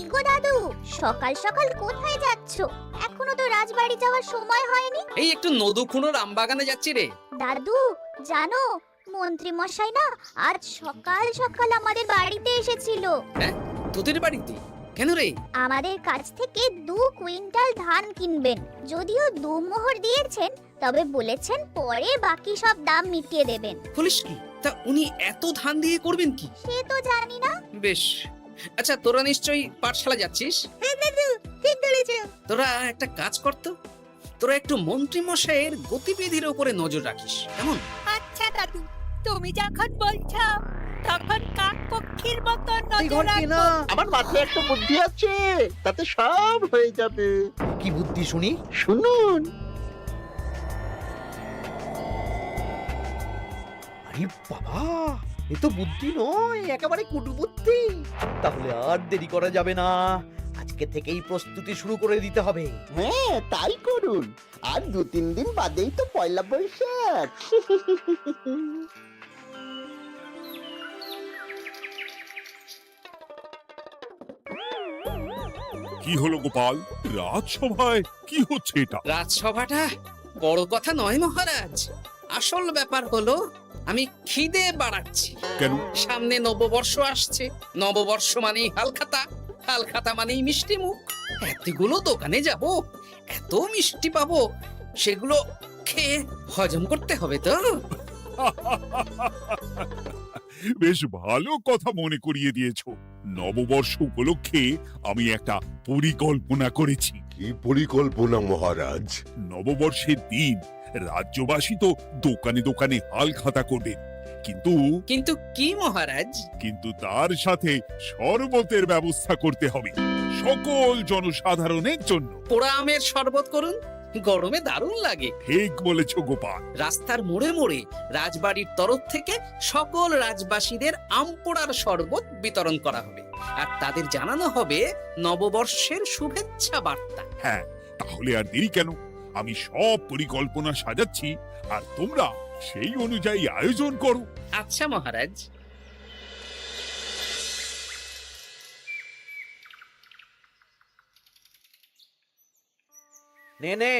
কি গো দাদু, সকাল সকাল কোথায় যাচ্ছো? এখনো তো রাজবাড়ি যাওয়ার সময় হয়নি। এই একটু নদুখুনোর আমবাগানে যাচ্ছি রে। দাদু জানো, মন্ত্রী মশাই না আজ সকাল সকাল আমাদের বাড়িতে এসেছিল। হ্যাঁ, তোদের বাড়িতে? কেন রে? আমাদের কাছ থেকে 2 কুইন্টাল ধান কিনবেন। যদিও 2 মোহর দিয়েছেন, তবে বলেছেন পরে বাকি সব দাম মিটিয়ে দেবেন। বলিস কি? তা উনি এত ধান দিয়ে করবেন কি? সে তো জানি না। বেশ, আচ্ছা তোরা নিশ্চয়ই পাঠশালা যাচ্ছিস? হ্যাঁ দাদু, ঠিক বলেছো। তোরা একটা কাজ করতো, তোরা একটু মন্ত্রী মশাইয়ের গতিবিধির উপরে নজর রাখিস, কেমন? আচ্ছা দাদু, তুমি যখন বলছো তখন কাক পক্ষীর মতো নজর রাখবো। আমার মাথায় একটা বুদ্ধি আছে, তাতে সব হয়ে যাবে। কি বুদ্ধি শুনি? শুনুন। আরে বাবা, এ তো বুদ্ধি নয়, একেবারে কুটবুদ্ধি। তাহলে আর দেরি করা যাবে না, আজকে থেকেই প্রস্তুতি শুরু করে দিতে হবে। হ্যাঁ, তাই করুন। আর 2-3 দিন বাদেই তো পয়লা বৈশাখ। কি হলো গোপাল, রাজসভায় কি হচ্ছে এটা? রাজসভাটা বড় কথা নয় মহারাজ, আসল ব্যাপার হলো আমি খিদে বাড়াচ্ছি। কেন? সামনে নববর্ষ আসছে, নববর্ষ মানেই হালখাতা, হালখাতা মানেই মিষ্টি মুখ। এতগুলো দোকানে যাব, এত মিষ্টি পাবো, সেগুলো খেয়ে হজম করতে হবে তো। বেশ ভালো কথা মনে করিয়ে দিয়েছো। নববর্ষ উপলক্ষে আমি একটা পরিকল্পনা করেছি। কি পরিকল্পনা মহারাজ? নববর্ষের দিন রাজ্যবাসী তো দোকানে দোকানে হালখাতা করবে, কিন্তু কিন্তু কি মহারাজ? কিন্তু তার সাথে শরবতের ব্যবস্থা করতে হবে সকল জনসাধারণের জন্য। পোড়া আমের শরবত করুন, গরমে দারুণ লাগে। ঠিক বলেছ গোপাল। রাস্তার মোড়ে মোড়ে রাজবাড়ির তরফ থেকে সকল রাজবাসীদের আম পোড়ার শরবত বিতরণ করা হবে, আর তাদের জানানো হবে নববর্ষের শুভেচ্ছা বার্তা। হ্যাঁ, তাহলে আর দেরি কেন? আমি সব পরিকল্পনা সাজাচ্ছি, আর তোমরা সেই অনুযায়ী আয়োজন করো। আচ্ছা মহারাজ। নে নে,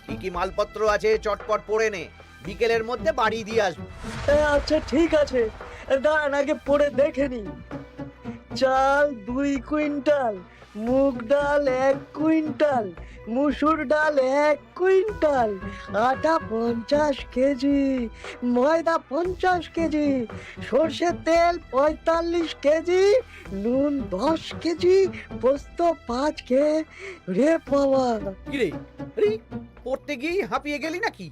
কি কি মালপত্র আছে চটপট পড়ে নে, বিকেলের মধ্যে বাড়ি দিয়ে আসবো। আচ্ছা ঠিক আছে, দাঁড়ান আগে পড়ে দেখে নি। চাল 2 কুইন্টাল, মুগ ডাল 1 কুইন্টাল, মুসুর ডাল 1 কুইন্টাল, আটা 50 কেজি, ময়দা 50 কেজি, সর্ষের তেল 45 কেজি, নুন 10 কেজি, পোস্ত 5 রে বাবা। কি রে, আরে পড়তে গিয়ে হাঁপিয়ে গেলি নাকি?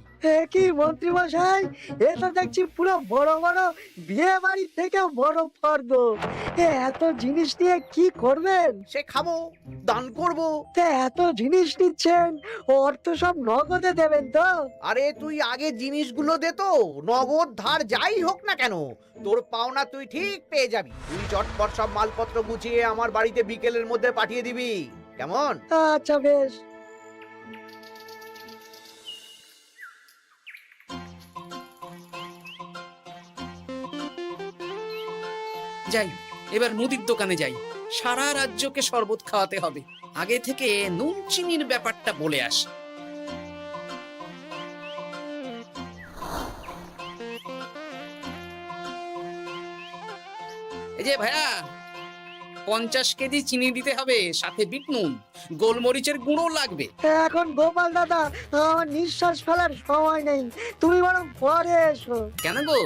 কি মন্ত্রী মশাই, এটা দেখছি পুরো বড় বড় বিয়ে বাড়ি থেকে বড় ফর্দ। এত জিনিস নিয়ে কি করবেন? সে খাবো, দান করব। এত জিনিস নিচ্ছেন, অর্থ সব নগদে দেবেন তো? আরে তুই আগে জিনিসগুলো দে তো, নগদ ধার যাই হোক না কেন, তোর পাওনা তুই ঠিক পেয়ে যাবি। তুই চটপট সব মালপত্র গুছিয়ে আমার বাড়িতে বিকেলের মধ্যে পাঠিয়ে দিবি, কেমন? আচ্ছা বেশ। যাই, এবার মুদির দোকানে যাই, সারা রাজ্যকে শরবত খাওয়াতে হবে। আগে থেকে নুন চিনির ব্যাপারটা বলে আসি। এই যে ভাইয়া, 50 কেজি চিনি দিতে হবে, সাথে বিট নুন, গোলমরিচের গুঁড়ো লাগবে। এখন গোপাল দাদা, আমার নিঃশ্বাস ফেলার সময় নেই, তুমি বরং পরে এসো। কেন গো,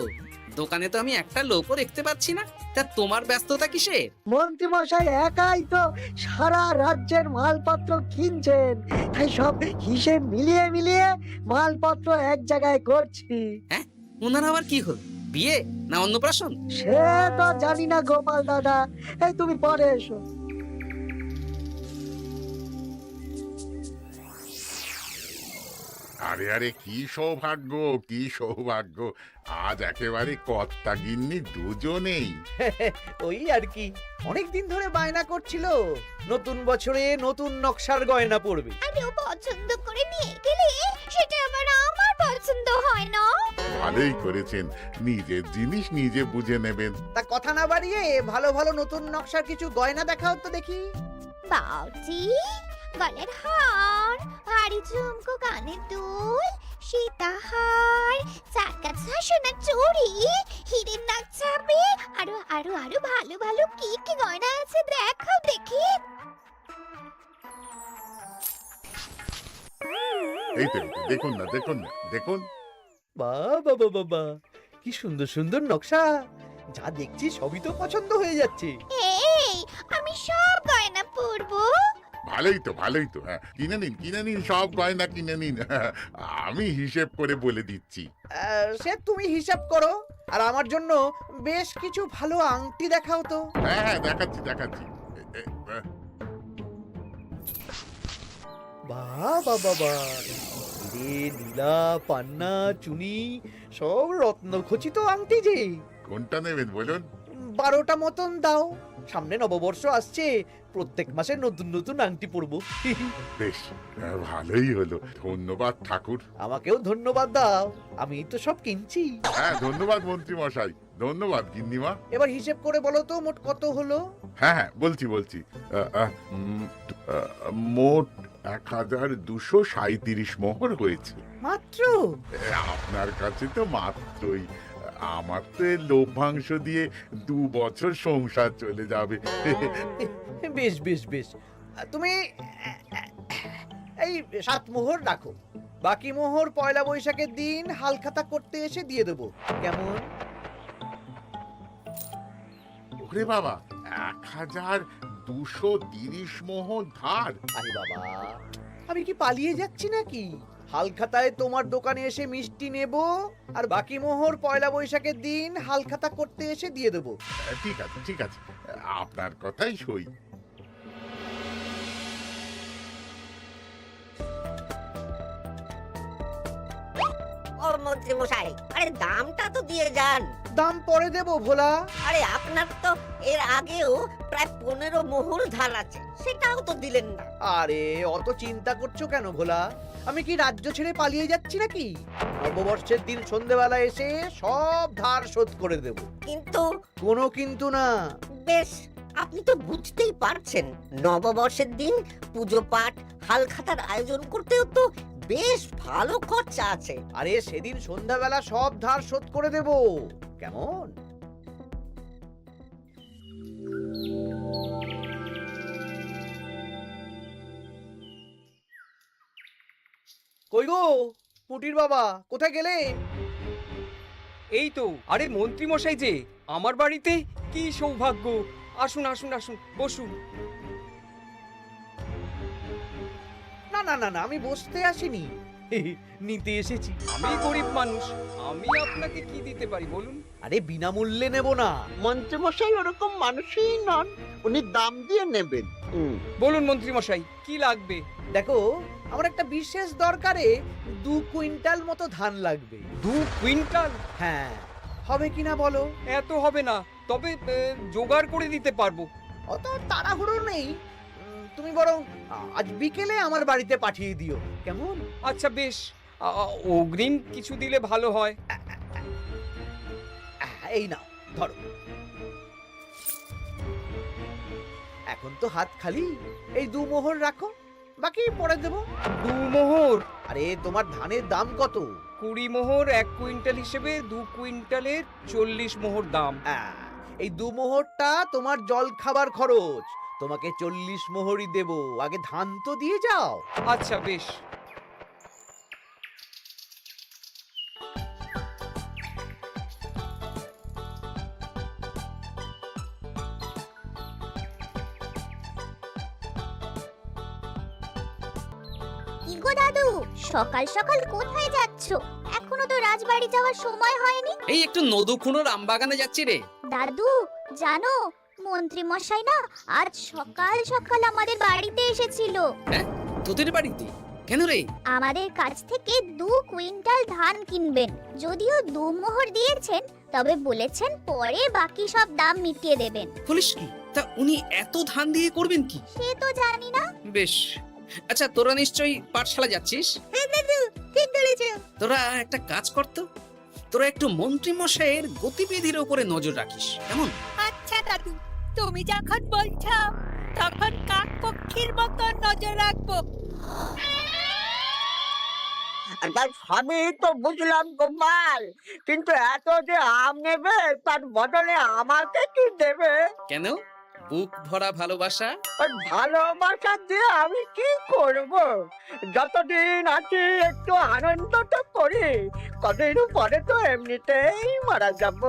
দোকানে তো আমি একটা লোকও দেখতে পাচ্ছি না, তা তোমার ব্যস্ততা কিসে? মন্ত্রী মশাই একাই তো সারা রাজ্যের মালপত্র কিনছেন, তাই সব হিসেব মিলিয়ে মিলিয়ে মালপত্র এক জায়গায় করছি। হ্যাঁ, ওনার আবার কি হল, বিয়ে না অন্নপ্রাশন? সে তো জানি না গোপাল দাদা, এই তুমি পরে এসো। আরে আরে, কি সৌভাগ্য, কি সৌভাগ্য! আজ একেবারে কর্তা গিন্নি দুজনেই। ওই আর কি, অনেকদিন ধরে বায়না করছিল নতুন বছরে নতুন নকশার গয়না পরবে। আরে ও পছন্দ করে নিয়ে গেলে সেটা আবার আমার পছন্দ পছন্দ হয় না? ভালোই করেছেন, নিজের জিনিস নিজে বুঝে নেবেন। তা কথা না বাড়িয়ে ভালো ভালো নতুন নকশার কিছু গয়না দেখাও তো দেখি। বাউজি, গলার হার, ভারী ঝুমকো, কানের দুল, সীতাহার, চারকাছা সোনার চুড়ি, হীরের নাক ছাপে, আরো আরো আরো ভালো ভালো কি কি গয়না আছে দেখাও দেখি। এই তো দেখুন না, দেখুন না, দেখুন। বাবা বাবা, কি সুন্দর সুন্দর নকশা! যা দেখছি সবই তো পছন্দ হয়ে যাচ্ছে। এই, আমি সব গয়না পরবো। ভালোই তো, ভালোই তো। হ্যাঁ, কিনে নিন, সব গয়না কিনে নিন। আমি হিসেব করে বলে দিচ্ছি। সে তুমি হিসাব করো, আর আমার জন্য বেশ কিছু ভালো আংটি দেখাও তো। হ্যাঁ হ্যাঁ, দেখাচ্ছি। বাবা বাবা, হিরে, নীলা, পান্না, চুনি, সব রত্নখচিত আংটি যে। কোনটা নেবেন বলুন? 12টা মতন দাও। সামনে নববর্ষ আসছে, প্রত্যেক মাসে নতুন নতুন আংটি পরবো। বেশ, ভালোই হলো। ধন্যবাদ ঠাকুর। আমাকেও ধন্যবাদ দাও, আমি তো সব কিনছি। হ্যাঁ, ধন্যবাদ মন্ত্রী মশাই, ধন্যবাদ গিন্নিমা। এবার হিসেব করে বলো তো মোট কত হলো। হ্যাঁ হ্যাঁ, বলছি। মোট 1237 মোহর হয়েছে। মাত্র? আপনার কাছে তো মাত্রই। আমার তো এর লভ্যাংশ দিয়ে 2 বছর সংসার চলে যাবে। বেশ বেশ বেশ, তুমি এই 7 মোহর রাখো, বাকি মোহর পয়লা বৈশাখের দিন হালখাতা করতে এসে দিয়ে দেবো, কেমন? ওরে বাবা, 1230 মোহর ধার! আরে বাবা, আমি কি পালিয়ে যাচ্ছি নাকি? হালখাতায় তোমার দোকানে এসে মিষ্টি নেব, আর বাকি মোহর পয়লা বৈশাখের দিন হালখাতা করতে এসে দিয়ে দেবো। ঠিক আছে, আপনার কথাই সই। ও মন্ত্রী মশাই, আরে দামটা তো দিয়ে যান। দাম পরে দেবো ভোলা। আরে আপনার তো এর আগেও প্রায় 15 মোহর ধার আছে, সেটাও তো দিলেন না। আরে অত চিন্তা করছো কেন ভোলা? আমি কি রাজ্য ছেড়ে পালিয়ে যাচ্ছি নাকি? নববর্ষের দিন সন্ধেবেলা এসে সব ধার শোধ করে দেব। কিন্তু কোনো কিন্তু না। বেশ, আপনি তো বুঝতেই পারছেন, নববর্ষের দিন পুজো পাঠ হালখাতার আয়োজন করতেও তো বেশ ভালো খরচা আছে। আরে সেদিন সন্ধ্যাবেলা সব ধার শোধ করে দেব, কেমন? কই গো পুটির বাবা, কোথায় গেলে? এই তো, আরে মন্ত্রী মশাই যে আমার বাড়িতে, কি সৌভাগ্য! আসুন আসুন আসুন, বসুন। না না না না, আমি বসতে আসিনি, নিতে এসেছি। আমি গরিব মানুষ, আমি আপনাকে কি দিতে পারি বলুন? আরে বিনামূল্যে নেব না। মন্ত্রীমশাই ওরকম মানুষই নন, উনি দাম দিয়ে নেবেন। বলুন মন্ত্রী মশাই, কি লাগবে? দেখো, আমার একটা বিশেষ দরকারে 2 কুইন্টাল মতো ধান লাগবে। 2 কুইন্টাল? হ্যাঁ, হবে কিনা বলো? এত হবে না, তবে জোগাড় করে দিতে পারবো। অত তাড়াহুড়ো নেই, তুমি বরং আজ বিকেলে আমার বাড়িতে পাঠিয়ে দিও, কেমন? আচ্ছা বেশ, অগ্রিম কিছু দিলে ভালো হয়। এই নাও, ধরো। এখন তো হাত খালি, এই 2 মোহর রাখো, বাকি পরে দেবো। 2 মোহর? আরে তোমার ধানের দাম কত? 20 মোহর 1 কুইন্টাল হিসেবে 2 কুইন্টালের 40 মোহর দাম। এই 2 মোহরটা তোমার জল খাবার খরচ, তোমাকে 40 মোহরই দেব। আগে ধান তো দিয়ে যাও। আচ্ছা বেশ। কি গো দাদু, সকাল সকাল কোথায় যাচ্ছ? এখনো তো রাজবাড়ি যাওয়ার সময় হয়নি। এই একটু নদুখুনোর আমবাগানে যাচ্ছি রে। দাদু, জানো মন্ত্রী মশাই না আজ সকাল সকাল আমাদের বাড়িতে এসেছিল। হ্যাঁ, তোদের বাড়িতে কেন রে? আমাদের কাছ থেকে 2 কুইন্টাল ধান কিনবেন। যদিও 2 মোহর দিয়েছেন, তবে বলেছেন পরে বাকি সব দাম মিটিয়ে দেবেন। বলিস কি? তা উনি এত ধান দিয়ে করবেন কি? সে তো জানি না। বেশ, আচ্ছা তোরা নিশ্চয়ই পাঠশালা যাচ্ছিস? হ্যাঁ দাদু, ঠিক ধরেছে। তোরা একটা কাজ করতো, তোরা একটু মন্ত্রী মশাইয়ের গতিবিধির উপরে নজর রাখিস, কেমন? আচ্ছা দাদু, তুমি যখন বলছো তখন কাক পক্ষীর মতো নজর রাখবো। তার সবই তো বুঝলাম গোপাল, কিন্তু এত যে আম নেবে তার বদলে আমাকে কি দেবে? কেন? বুক ভরা ভালোবাসা। ওই ভালোবাসা দিয়ে আমি কি করব? যতদিন আছি একটু আনন্দ তো করি, কদিন পরে তো এমনিতেই মারা যাব।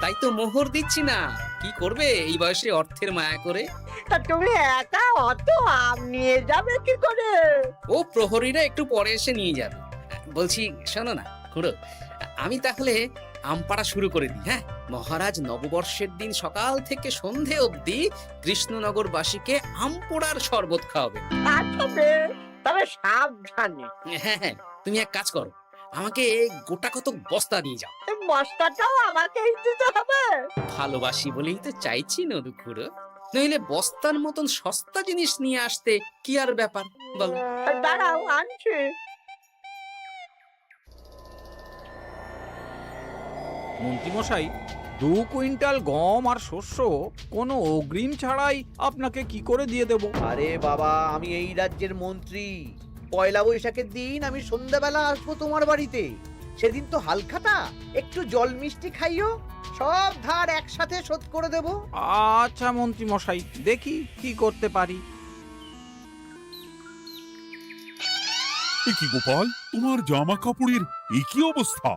তাই তো মোহর দিচ্ছি না, কি করবে এই বয়সে অর্থের মায়া করে? তা তুমি একা অত আম নিয়ে যাবে কি করে? ও প্রহরীরা একটু পরে এসে নিয়ে যাবে। বলছি শোনো না খুড়ো, আমি তাহলে আম পাড়া শুরু করে দিই। হ্যাঁ, মহারাজ নববর্ষের দিন সকাল থেকে সন্ধে অবধি কৃষ্ণনগরবাসীকে আম পোড়ার শরবত খাওয়াবে। আচ্ছা বেশ, তবে সাবধানে। হ্যাঁ হ্যাঁ, তুমি এক কাজ করো, আমাকে গোটা কত বস্তা নিয়ে যাও। এই বস্তাটাও আমাকেই দিতে হবে? ভালোবাসি বলেই তো চাইছি নদু খুড়ো, নইলে বস্তার মতন সস্তা জিনিস নিয়ে আসতে কি আর ব্যাপার বলো? দাঁড়াও, আনছি। মন্ত্রীমশাই, 2 কুইন্টাল গম আর শস্য কোনো অগ্রিম ছাড়াই আপনাকে কি করে দিয়ে দেব? আরে বাবা, আমি এই রাজ্যের মন্ত্রী। পয়লা বৈশাখের দিন আমি সন্ধ্যাবেলা আসবো তোমার বাড়িতে। সেদিন তো হালখাতা, একটু জল মিষ্টি খাইও, সব ধার একসাথে শোধ করে দেব। আচ্ছা মন্ত্রীমশাই, দেখি কি করতে পারি। এ কি গোপাল, তোমার জামা কাপড়ের এই কি অবস্থা?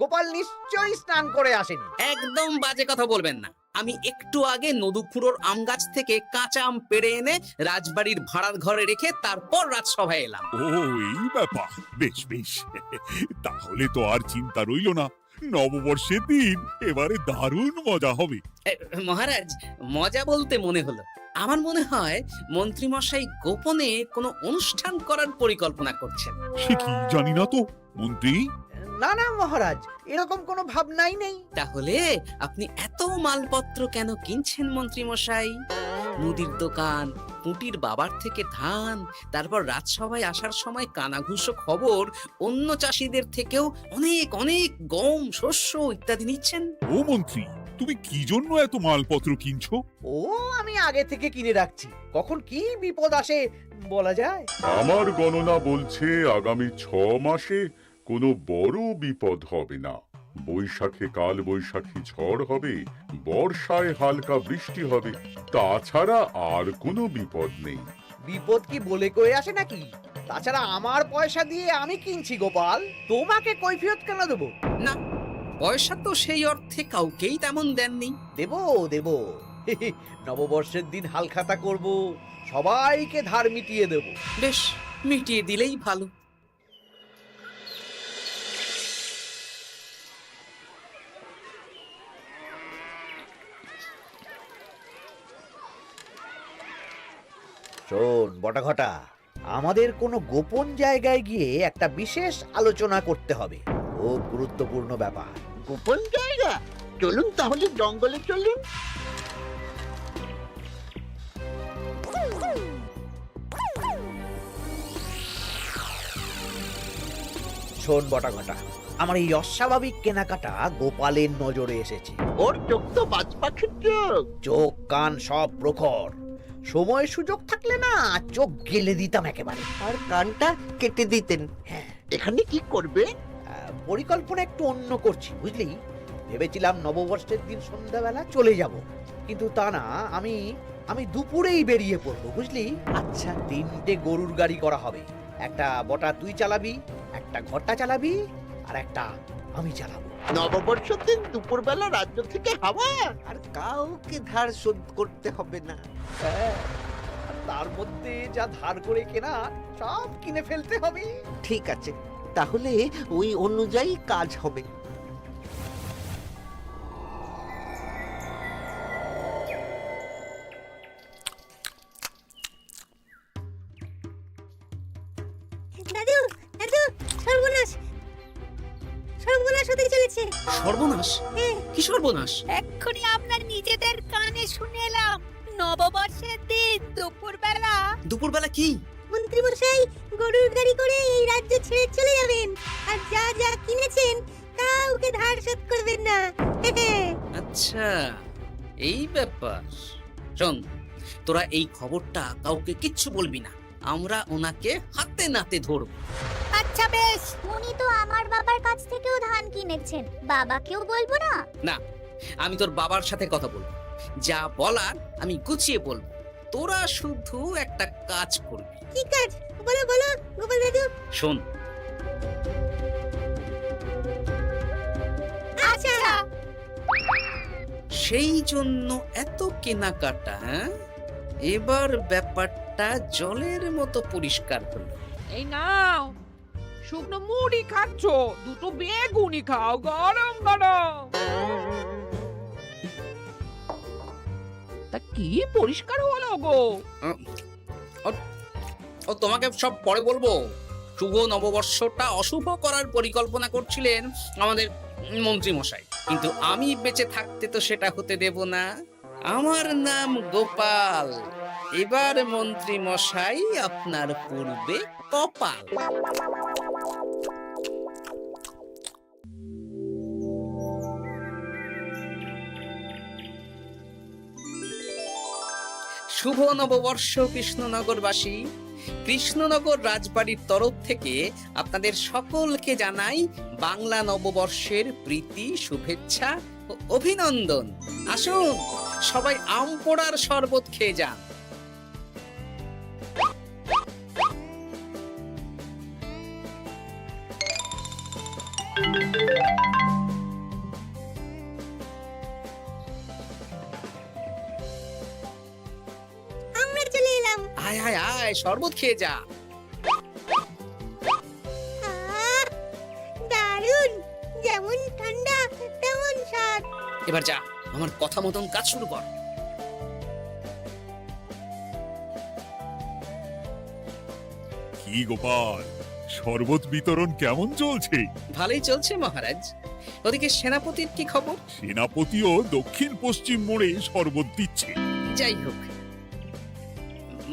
গোপাল নিশ্চয়ই স্নান করে আসেনি। একদম বাজে কথা বলবেন না। আমি একটু আগে নদুখুড়োর আম গাছ থেকে কাঁচা আম পেড়ে এনে রাজবাড়ির ভাড়ার ঘরে রেখে তারপর রাজসভায় এলাম। ও এই ব্যাপার, বেশ বেশ, তাহলে তো আর চিন্তা রইল না। নববর্ষের দিন এবারে দারুণ মজা হবে। মহারাজ, মজা বলতে মনে হলো, আমার মনে হয় মন্ত্রীমশাই গোপনে কোনো অনুষ্ঠান করার পরিকল্পনা করছেন। সে কি জানি না তো মন্ত্রী। না না মহারাজ, এরকম কোনো ভাবনাই নেই। তাহলে আপনি এত মালপত্র কেন কিনছেন মন্ত্রীমশাই? মুদির দোকান, পুঁটির বাবার থেকে ধান, তারপর রাজসভায় আসার সময় কানাঘুষো খবর অন্য চাষিদের থেকেও অনেক অনেক গম, শস্য ইত্যাদি নিচ্ছেন। ও মন্ত্রী, তুমি কি জন্য এত মালপত্র কিনছো? ও আমি আগে থেকে কিনে রাখছি, কখন কি বিপদ আসে বলা যায়। আমার গণনা বলছে আগামী 6 মাসে কোনো বড় বিপদ হবে না। বৈশাখে কাল বৈশাখী ঝড় হবে, বর্ষায় হালকা বৃষ্টি হবে, তাছাড়া আর কোনো বিপদ নেই। বিপদ কি বলে কয়ে আসে নাকি? তাছাড়া আমার পয়সা দিয়ে আমি কিনছি গোপাল, তোমাকে কৈফিয়ত কেন দেবো? না, পয়সা তো সেই অর্থে কাউকেই তেমন দেননি। দেবো দেবো, নববর্ষের দিন হালখাতা করব, সবাইকে ধার মিটিয়ে দেব। বেশ, মিটিয়ে দিলেই ভালো। শোন বটাঘটা, আমাদের কোনো গোপন জায়গায় গিয়ে একটা বিশেষ আলোচনা করতে হবে, খুব গুরুত্বপূর্ণ ব্যাপার। গোপন জায়গা? চলুন তাহলে জঙ্গলে চলুন। শোন বটাঘটা, আমার এই অস্বাভাবিক কেনাকাটা গোপালের নজরে এসেছে। ওর চোখ তো বাজ পাখির চোখ। চোখ কান সব প্রখর, সময় সুযোগ থাকলে না চোখ গেলে দিতাম একেবারে। আর কানটা কেটে দিতেন। হ্যাঁ, এখানে কি করবে? পরিকল্পনা একটু অন্য করছি বুঝলি। ভেবেছিলাম নববর্ষের দিন সন্ধ্যাবেলা চলে যাব, কিন্তু তা না, আমি দুপুরেই বেরিয়ে পড়বো বুঝলি। আচ্ছা, 3টে গরুর গাড়ি করা হবে। একটা বটা তুই চালাবি, একটা ঘটা চালাবি, আর একটা আমি চালাবো। নববর্ষের দিন দুপুরবেলা রাজ্য থেকে হাওয়া, আর কাউকে ধার শোধ করতে হবে না। হ্যাঁ, আর তার মধ্যে যা ধার করে কেনা সব কিনে ফেলতে হবে। ঠিক আছে, তাহলে ওই অনুযায়ী কাজ হবে। দাদু, দাদু, সর্বনাশ, সর্বনাশ হতে চলেছে। সর্বনাশ? কি সর্বনাশ? এক্ষুনি আপনার নিজেদের কানে শুনে এলাম, নববর্ষের দিন দুপুরবেলা দুপুরবেলা কি? মন্ত্রী মশাই গরুর গাড়ি করে এই রাজ্য ছেড়ে চলে যাবেন আর যা যা কিনেছেন কাউকে ধার শোধ করবেন না আচ্ছা, এই ব্যাপার। শোন, তোরা এই খবরটা কাউকে কিচ্ছু বলবি না। আমরা ওনাকে হাতে নাতে ধরবো। আচ্ছা বেশ। উনি তো আমার বাবার কাছ থেকেও ধান কিনেছেন, বাবাকেও বলবো না? না, আমি তোর বাবার সাথে কথা বলবো, যা বলার আমি গুছিয়ে বলবো। তোরা শুধু একটা কাজ করবি। কি কাজ? বলো বলো গোপাল দাদু। শোন, আচ্ছা। সেই জন্য এত কেনাকাটা, হ্যাঁ? এবার ব্যাপারটা জলের মতো পরিষ্কার হলো। এই নাও, শুকনো মুড়ি খাচ্ছ, দুটো বেগুনি খাও গরম গরম। তা কি পরিষ্কার হলো গো? ও তোমাকে সব পরে বলবো। শুভ নববর্ষটা অশুভ করার পরিকল্পনা করছিলেন আমাদের মন্ত্রী মশাই, কিন্তু আমি বেঁচে থাকতে তো সেটা হতে দেব না। আমার নাম গোপাল। এবার মন্ত্রী মশাই আপনার পূর্বে কপাল। শুভ নববর্ষ কৃষ্ণনগরবাসী। কৃষ্ণনগর রাজবাড়ির তরফ থেকে আপনাদের সকলকে জানাই বাংলা নববর্ষের প্রীতি, শুভেচ্ছা ও অভিনন্দন। আসুন, সবাই আম পোড়ার শরবত খেয়ে যান। আমরা চলে এলাম। আয় আয় আয়, শরবত খেয়ে যা। আহ, দারুণ, যেমন ঠান্ডা তেমন স্বাদ। এবার যা, আমার কথা মতন কাজ শুরু কর। কি গোপাল, শরবত বিতরণ কেমন চলছে? ভালোই চলছে মহারাজ। ওদিকে সেনাপতির কি খবর? সেনাপতিও দক্ষিণ পশ্চিম মোড়ে শরবত দিচ্ছে। যাই হোক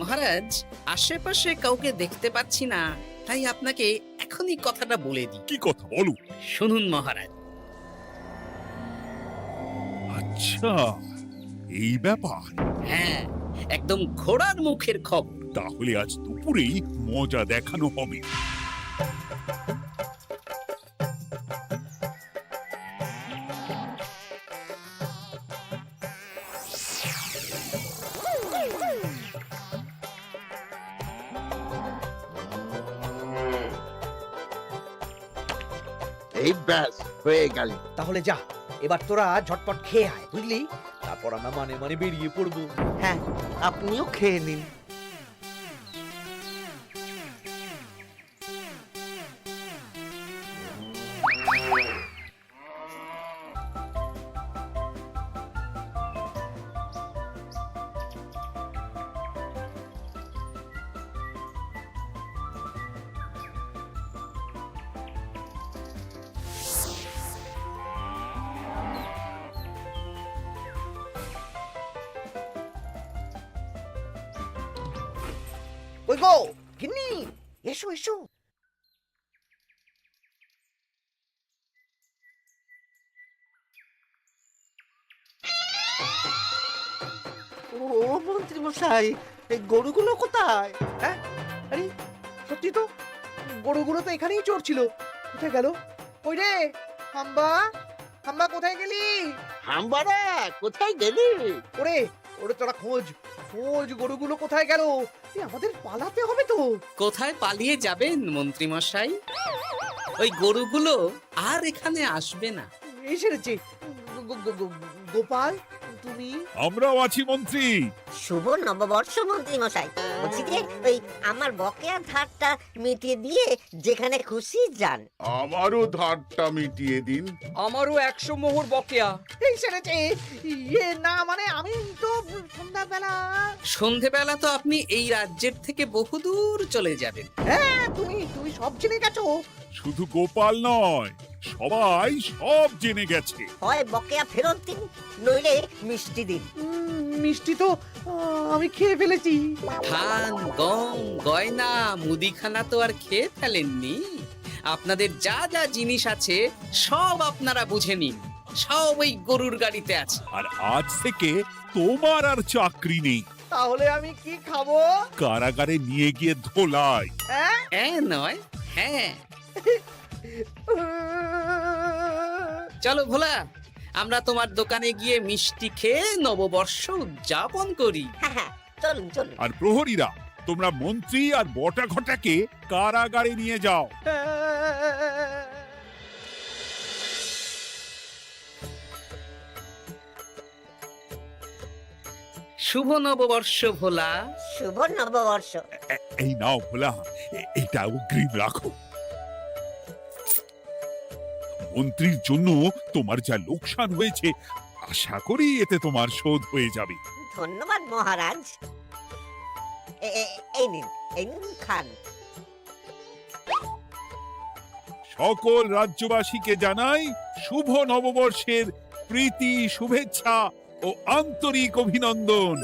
মহারাজ, আশেপাশে কাউকে দেখতে পাচ্ছি না, তাই আপনাকে এখনই কথাটা বলে দিই। কি কথা বলো? শুনুন মহারাজ। আচ্ছা, এই ব্যাপার। হ্যাঁ, একদম ঘোড়ার মুখের খবর। তাহলে আজ দুপুরেই মজা দেখানো হবে। এই ব্যাস হয়ে গেল। তাহলে যা, এবার তোরা ঝটপট খেয়ে আয়, বুঝলি? তারপর আমরা মানে মানে বেরিয়ে পড়বো। হ্যাঁ, আপনিও খেয়ে নিন। ওই গো গিন্নি, এসো এসো। ও মন্ত্রী মশাই, এই গরুগুলো কোথায়? হ্যাঁ, আরে সত্যি তো, গরুগুলো তো এখানেই চড়ছিল। কোথায় গেল? ওই রে হাম্বা, হাম্বা কোথায় গেলি? হাম্বারা কোথায় গেলি? ওরে ওরে, তোরা খোঁজ খোঁজ, গরুগুলো কোথায় গেল? আমাদের পালাতে হবে তো। কোথায় পালিয়ে যাবেন মন্ত্রী মশাই? ওই গরুগুলো আর এখানে আসবে না। এসেছে গোপাল, তুমি? আমরাও আছি মন্ত্রী। শুভ নববর্ষ মন্ত্রী মশাই। বলছি যে ওই আমার বকেয়া ধারটা মিটিয়ে দিয়ে যেখানে খুশি যান। আমারও ধারটা মিটিয়ে দিন। আমারও 100 মোহর বকেয়া। এই সেরেছে। ইয়ে না, মানে আমি তো সন্ধ্যাবেলা। সন্ধেবেলা তো আপনি এই রাজ্যের থেকে বহুদূর চলে যাবেন। হ্যাঁ, তুমি তুমি সব জেনে গেছো। শুধু গোপাল নয়, সবাই সব জেনে গেছে। হয় বকেয়া ফেরত দিন, নইলে মিষ্টি দিন। মিষ্টি তো আমি খেয়ে ফেলেছি। ধান গম গয়না মুদিখানা তো আর খেয়ে ফেলেননি। আপনাদের যা যা জিনিস আছে সব আপনারা বুঝে নিন, সব ওই গরুর গাড়িতে আছে। আর আজ থেকে তোমার আর চাকরি নেই। তাহলে আমি কি খাবো? কারাগারে নিয়ে গিয়ে ধোলাই। হ্যাঁ নয় হ্যাঁ। চলো ভোলা, আমরা তোমার দোকানে গিয়ে মিষ্টি খেয়ে নববর্ষ উদযাপন করি। হ্যাঁ হ্যাঁ, চলুন চলুন। আর প্রহরীরা, তোমরা মন্ত্রী আর বটা ঘটাকে কারাগারে নিয়ে যাও। শুভ নববর্ষ ভোলা। শুভ নববর্ষ। এই নাও ভোলা, এটা অগ্রিম রাখো। মন্ত্রীর জন্য তোমার যা লোকসান হয়েছে, আশা করি এতে তোমার শোধ হয়ে যাবে। ধন্যবাদ মহারাজ। এই নিন খান। সকল রাজ্যবাসীকে জানাই শুভ নববর্ষের প্রীতি, শুভেচ্ছা ও আন্তরিক অভিনন্দন।